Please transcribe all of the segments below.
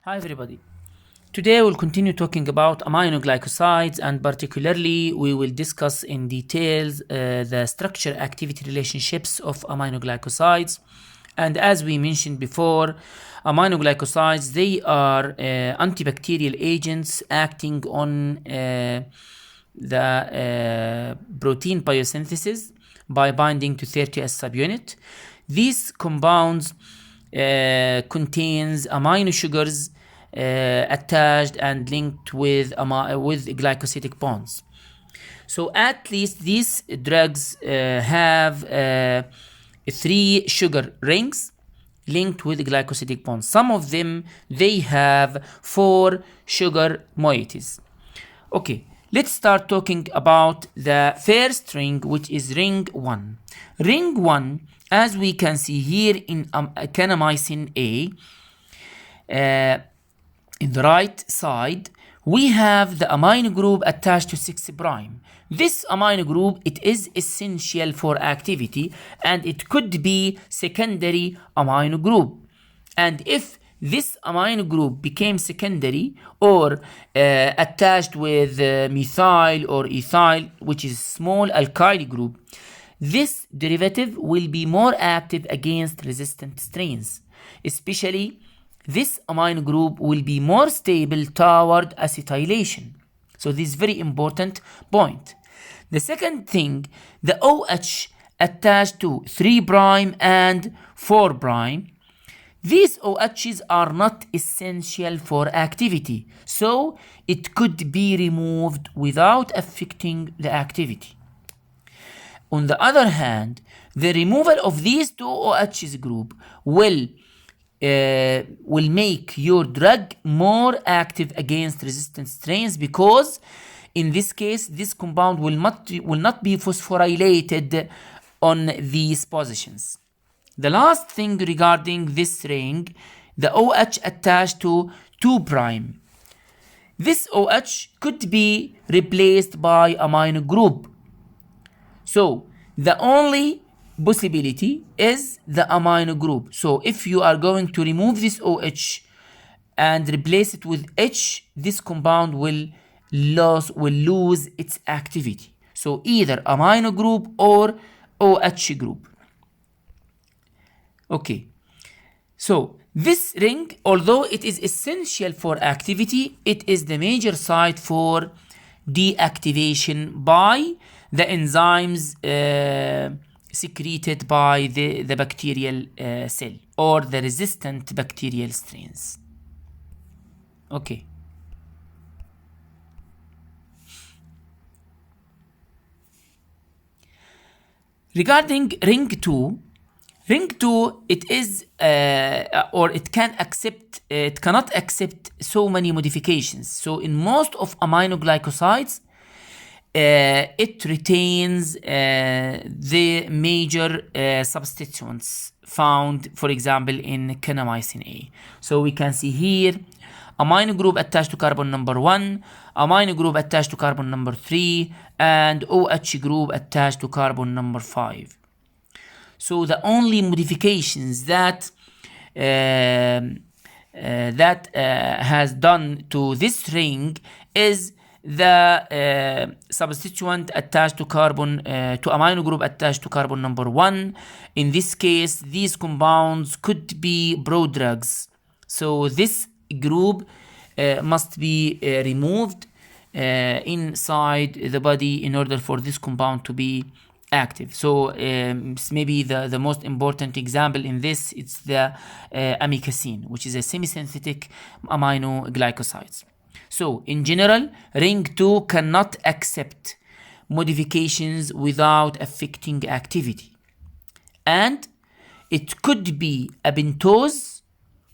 Hi everybody. Today we'll continue talking about aminoglycosides, and particularly we will discuss in details the structure activity relationships of aminoglycosides. And as we mentioned before, aminoglycosides, they are antibacterial agents acting on the protein biosynthesis by binding to 30S subunit. These compounds contains amino sugars attached and linked with glycosidic bonds. So at least these drugs have 3 sugar rings linked with glycosidic bonds. Some of them, they have 4 sugar moieties. Okay, let's start talking about the first ring, which is ring 1. Ring 1, as we can see here in kanamycin A, in the right side, we have the amino group attached to 6'. This amino group, it is essential for activity, and it could be secondary amino group. And if this amino group became secondary or attached with methyl or ethyl, which is small alkyl group, this derivative will be more active against resistant strains. Especially, this amino group will be more stable toward acetylation. So this is very important point. The second thing, the OH attached to 3' and 4'. These OHs are not essential for activity, so it could be removed without affecting the activity. On the other hand, the removal of these 2 OHs group will make your drug more active against resistant strains, because in this case this compound will not be phosphorylated on these positions. The last thing regarding this ring, the OH attached to 2'. This OH could be replaced by amino group. So the only possibility is the amino group. So if you are going to remove this OH and replace it with H, this compound will lose its activity. So either amino group or OH group. Okay, so this ring, although it is essential for activity, it is the major site for deactivation by the enzymes secreted by the bacterial cell or the resistant bacterial strains. Okay. Regarding ring 2, it is or it cannot accept so many modifications. So in most of aminoglycosides, it retains the major substituents found, for example, in kanamycin A. So we can see here amino group attached to carbon number 1, amino group attached to carbon number 3, and OH group attached to carbon number 5. So the only modifications that has done to this ring is the substituent attached to carbon to amino group attached to carbon number 1. In this case, these compounds could be prodrugs. So this group must be removed inside the body in order for this compound to be active. So maybe the most important example in this, it's the amikacin, which is a semi-synthetic aminoglycosides. So in general, ring 2 cannot accept modifications without affecting activity, and it could be a pentose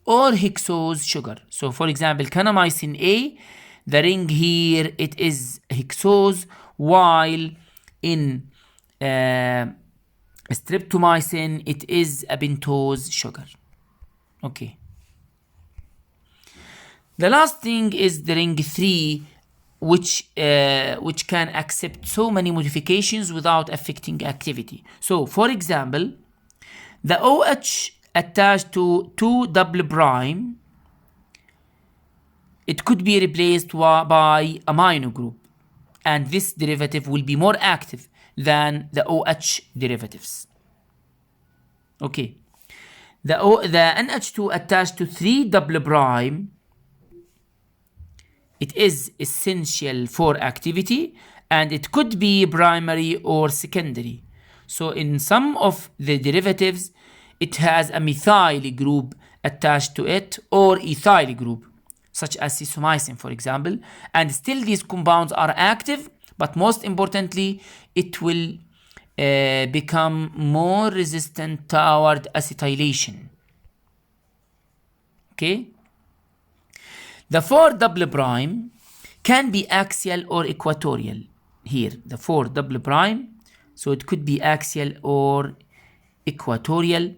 or hexose sugar. So for example, kanamycin A, the ring here, it is hexose, while in streptomycin it is a pentose sugar. Okay. The last thing is the ring 3, which can accept so many modifications without affecting activity. So for example, the OH attached to 2 double prime it could be replaced by amino group, and this derivative will be more active than the OH derivatives. Okay, the NH2 attached to 3 double prime, it is essential for activity, and it could be primary or secondary. So in some of the derivatives, it has a methyl group attached to it or ethyl group, such as cisomycin, for example, and still these compounds are active, but most importantly, it will become more resistant toward acetylation. Okay? The 4 double prime can be axial or equatorial. Here, the 4 double prime, so it could be axial or equatorial.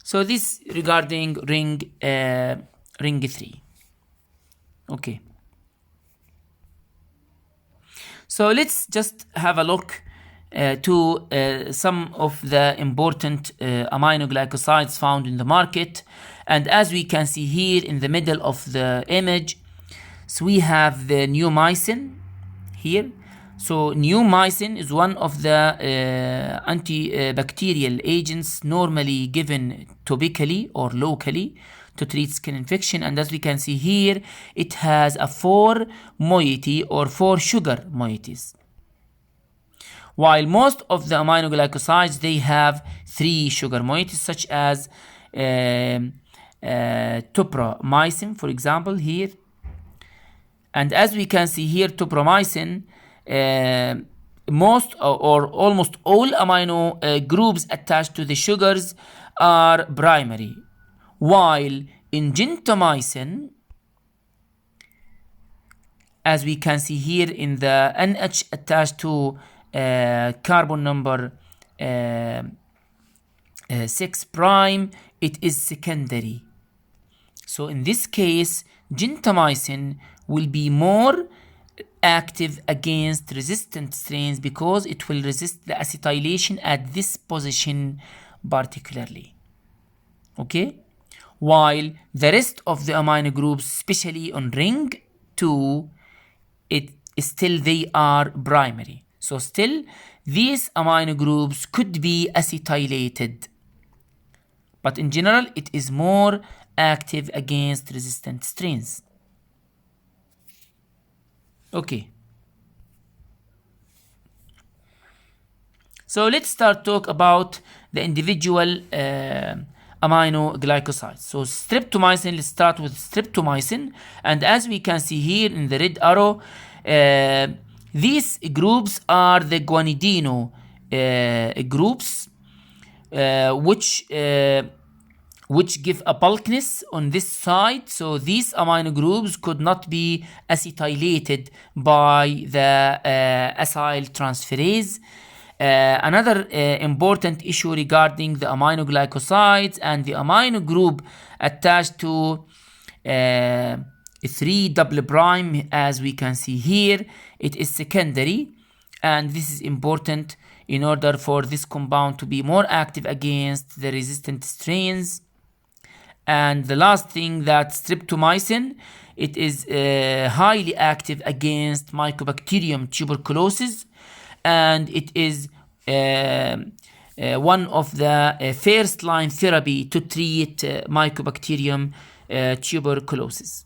So this regarding ring 3. Okay. So let's just have a look to some of the important aminoglycosides found in the market. And as we can see here in the middle of the image, so we have the neomycin here. So neomycin is one of the antibacterial agents normally given topically or locally to treat skin infection, and as we can see here, it has a 4 moiety or 4 sugar moieties. While most of the aminoglycosides, they have 3 sugar moieties, such as topramycin, for example, here. And as we can see here, topramycin, most or almost all amino groups attached to the sugars are primary, while in gentamicin, as we can see here in the NH attached to carbon number 6 prime, it is secondary. So in this case, gentamicin will be more active against resistant strains because it will resist the acetylation at this position particularly. Okay, while the rest of the amino groups, especially on ring 2, it still they are primary. So still these amino groups could be acetylated, but in general it is more active against resistant strains. Okay, so let's start talk about the individual aminoglycosides. So streptomycin, let's start with streptomycin, and as we can see here in the red arrow, these groups are the guanidino groups, which give a bulkness on this side. So these amino groups could not be acetylated by the acyl transferase. Another important issue regarding the aminoglycosides and the amino group attached to 3 double prime, as we can see here, it is secondary, and this is important in order for this compound to be more active against the resistant strains. And the last thing, that streptomycin, it is highly active against Mycobacterium tuberculosis, and it is one of the first line therapy to treat Mycobacterium tuberculosis.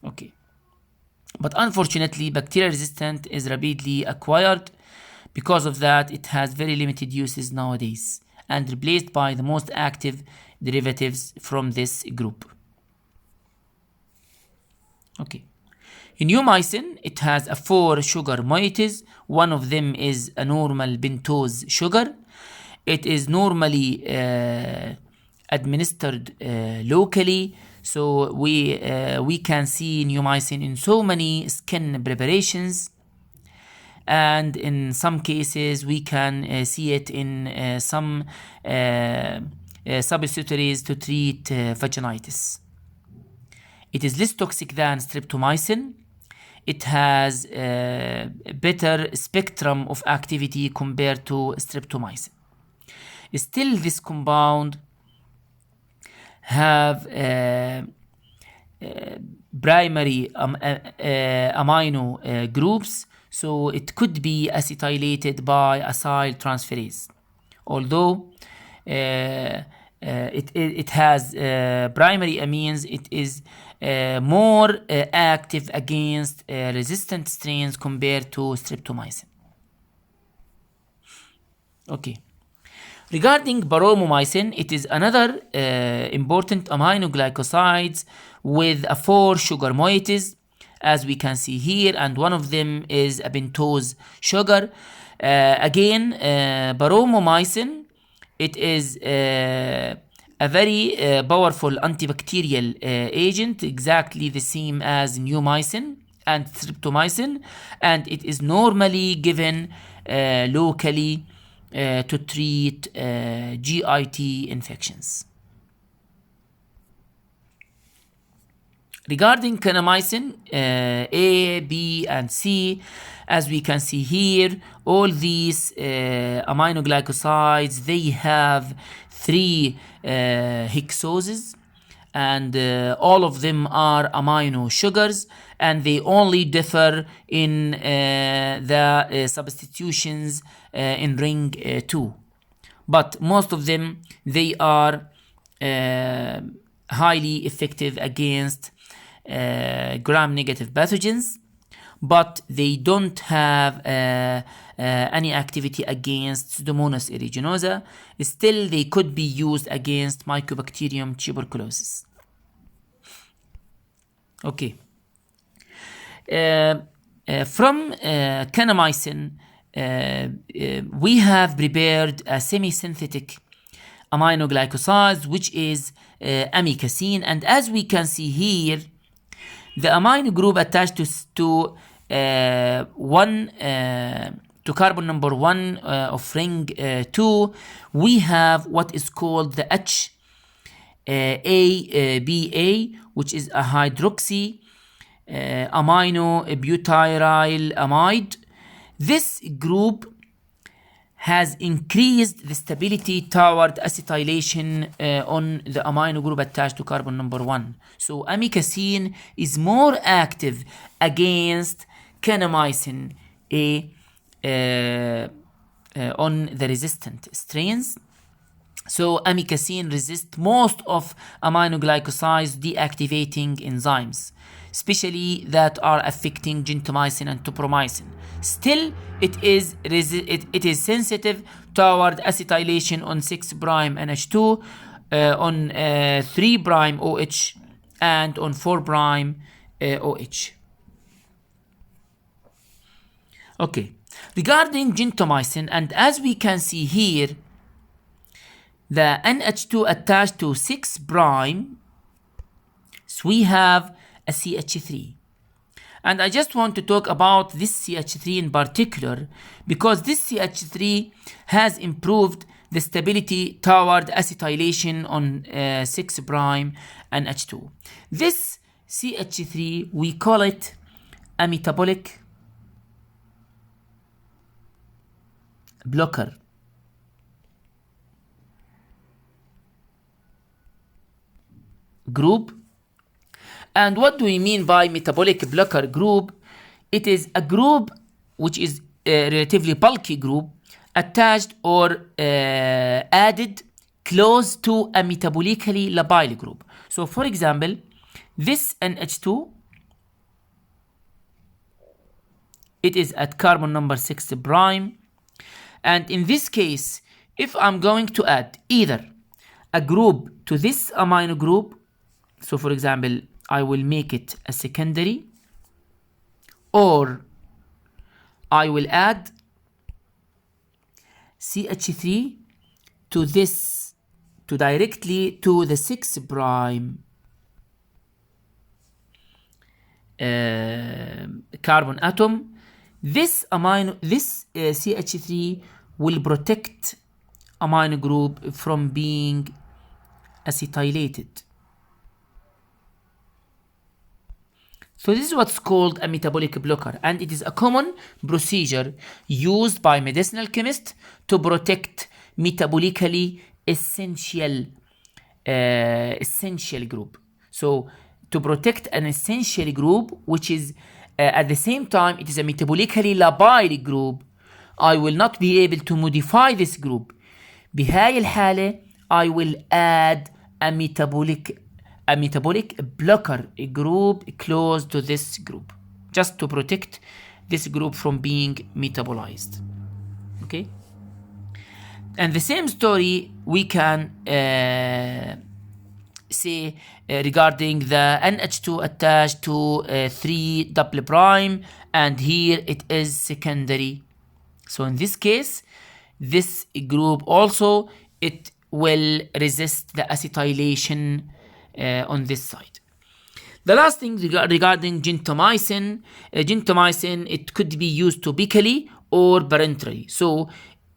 Okay, but unfortunately bacterial resistance is rapidly acquired. Because of that, it has very limited uses nowadays and replaced by the most active derivatives from this group. Okay, in neomycin, it has a 4 sugar moieties. One of them is a normal pentose sugar. It is normally administered locally, so we can see neomycin in so many skin preparations, and in some cases we can see it in some substitutes to treat vaginitis. It is less toxic than streptomycin. It has a better spectrum of activity compared to streptomycin. Still, this compound have primary amino groups, so it could be acetylated by acyl transferase. Although it has primary amines, it is more active against resistant strains compared to streptomycin. Okay. Regarding baromomycin, it is another important aminoglycosides with a 4 sugar moieties, as we can see here, and one of them is a pentose sugar. Again, baromomycin, it is a very powerful antibacterial agent, exactly the same as neomycin and streptomycin, and it is normally given locally to treat GIT infections. Regarding kanamycin, A, B, and C, as we can see here, all these aminoglycosides, they have 3 hexoses, and all of them are amino sugars, and they only differ in the substitutions in ring 2. But most of them, they are highly effective against gram-negative pathogens, but they don't have any activity against Pseudomonas aeruginosa. Still, they could be used against Mycobacterium tuberculosis. Okay. From kanamycin, we have prepared a semi-synthetic aminoglycosides, which is amikacin, and as we can see here, the amino group attached to carbon number 1 of ring 2, we have what is called the HABA, which is a hydroxy amino butyryl amide. This group has increased the stability toward acetylation on the amino group attached to carbon number 1. So amikacin is more active against kanamycin A on the resistant strains. So amikacin resists most of aminoglycosides deactivating enzymes, especially that are affecting gentamicin and topramycin. Still, it is sensitive toward acetylation on 6' NH2, on 3' OH, and on 4' OH. Okay, regarding gentamicin, and as we can see here, the NH2 attached to 6', so we have a CH3. And I just want to talk about this CH3 in particular, because this CH3 has improved the stability toward acetylation on 6' and H2. This CH3, we call it a metabolic blocker. Group. And what do we mean by metabolic blocker group? It is a group which is a relatively bulky group attached or added close to a metabolically labile group. So for example, this NH2, it is at carbon number 6', and in this case, if I'm going to add either a group to this amino group, so for example, I will make it a secondary, or I will add CH3 to this, to directly to the 6' carbon atom. This CH3 will protect amino group from being acetylated. So this is what's called a metabolic blocker, and it is a common procedure used by medicinal chemists to protect metabolically essential essential group. So to protect an essential group, which is at the same time it is a metabolically labile group, I will not be able to modify this group. بهاي الحالة I will add a metabolic blocker group close to this group, just to protect this group from being metabolized. Okay, and the same story we can say regarding the NH2 attached to 3 double prime, and here it is secondary. So in this case, this group also, it will resist the acetylation on this side. The last thing regarding gentamicin, gentamicin, it could be used topically or parenterally. So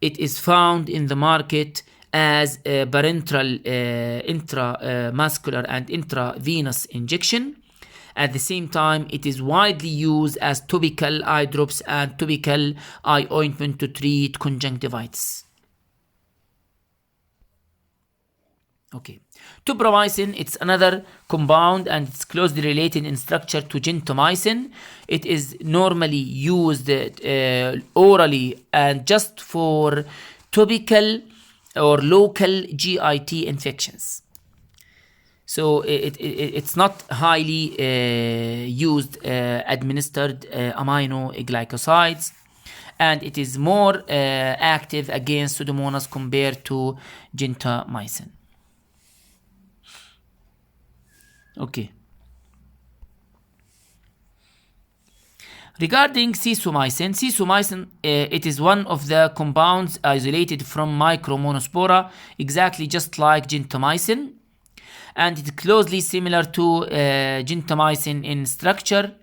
it is found in the market as a parenteral intramuscular and intravenous injection. At the same time, it is widely used as topical eye drops and topical eye ointment to treat conjunctivitis. Okay, tobramycin, it's another compound and it's closely related in structure to gentamicin. It is normally used orally and just for topical or local GIT infections. So it's not highly used administered aminoglycosides, and it is more active against Pseudomonas compared to gentamicin. Okay. Regarding sesomycin, it is one of the compounds isolated from micromonospora, exactly just like gentamicin, and it's closely similar to gentamicin in structure,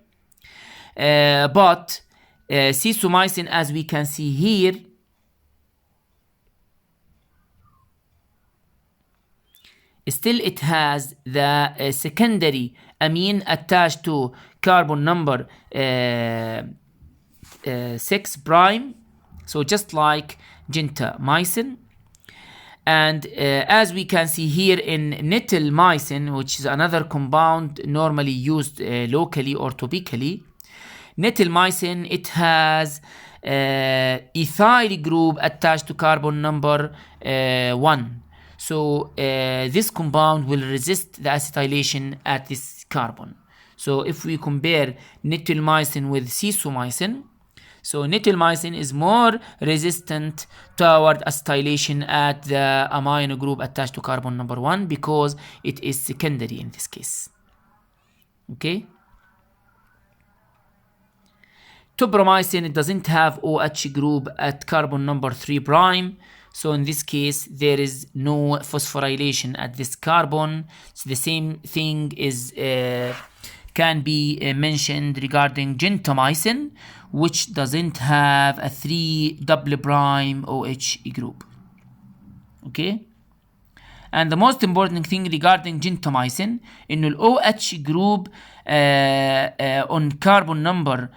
but sesomycin, as we can see here, still it has the secondary amine attached to carbon number 6 prime, so just like gentamicin. And as we can see here in nettlymycin, which is another compound normally used locally or topically, nettlymycin, it has ethyl group attached to carbon number 1. So this compound will resist the acetylation at this carbon. So if we compare nettlymycin with sesomycin, so nettlymycin is more resistant toward acetylation at the amino group attached to carbon number 1 because it is secondary in this case. Okay. Tobramycin, it doesn't have OH group at carbon number 3 prime. So in this case, there is no phosphorylation at this carbon. So the same thing is can be mentioned regarding gentamicin, which doesn't have a 3 double prime OH group. Okay. And the most important thing regarding gentamicin, in the OH group on carbon number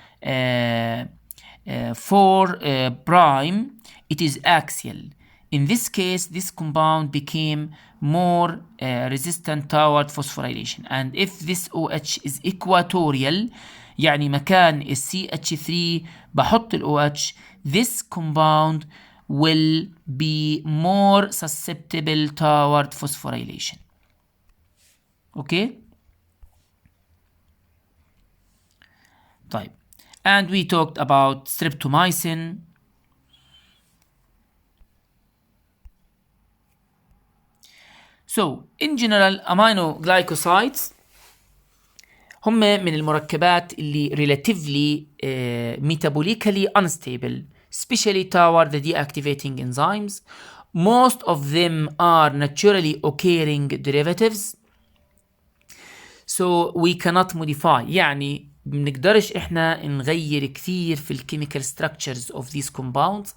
4 prime, it is axial. In this case, this compound became more resistant toward phosphorylation. And if this OH is equatorial, يعني مكان ال CH3 بحط ال OH, this compound will be more susceptible toward phosphorylation. Okay? طيب. And we talked about streptomycin. So, in general, aminoglycosides هم من المركبات اللي relatively metabolically unstable, especially toward the deactivating enzymes. Most of them are naturally occurring derivatives, so we cannot modify. يعني بنقدرش احنا نغير كثير في الchemical structures of these compounds.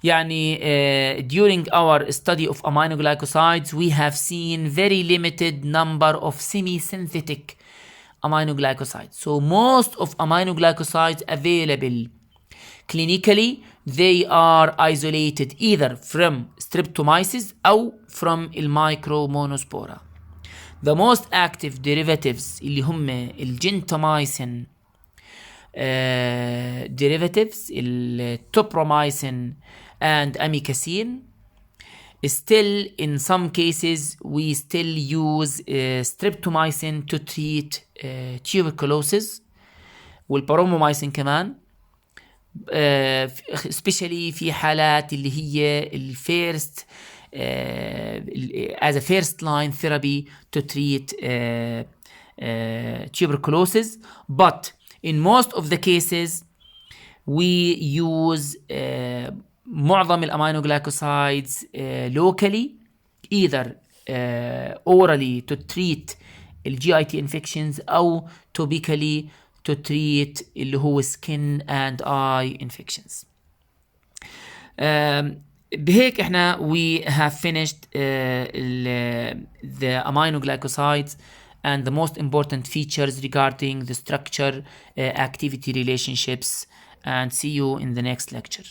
يعني during our study of aminoglycosides, we have seen very limited number of semi-synthetic aminoglycosides. So most of aminoglycosides available clinically, they are isolated either from streptomyces or from المicromonospora. the most active derivatives اللي هم الجنتاميسين derivatives التوبرومايسين and amikacin. Still in some cases we still use streptomycin to treat tuberculosis والبارومومايسين كمان especially في حالات اللي هي الفيرست as a first line therapy to treat tuberculosis. But in most of the cases we use معظم الامينوغلايكوسايدز locally either orally to treat الGIT infections أو topically to treat اللي هو skin and eye infections. بهيك احنا we have finished the aminoglycosides and the most important features regarding the structure activity relationships, and see you in the next lecture.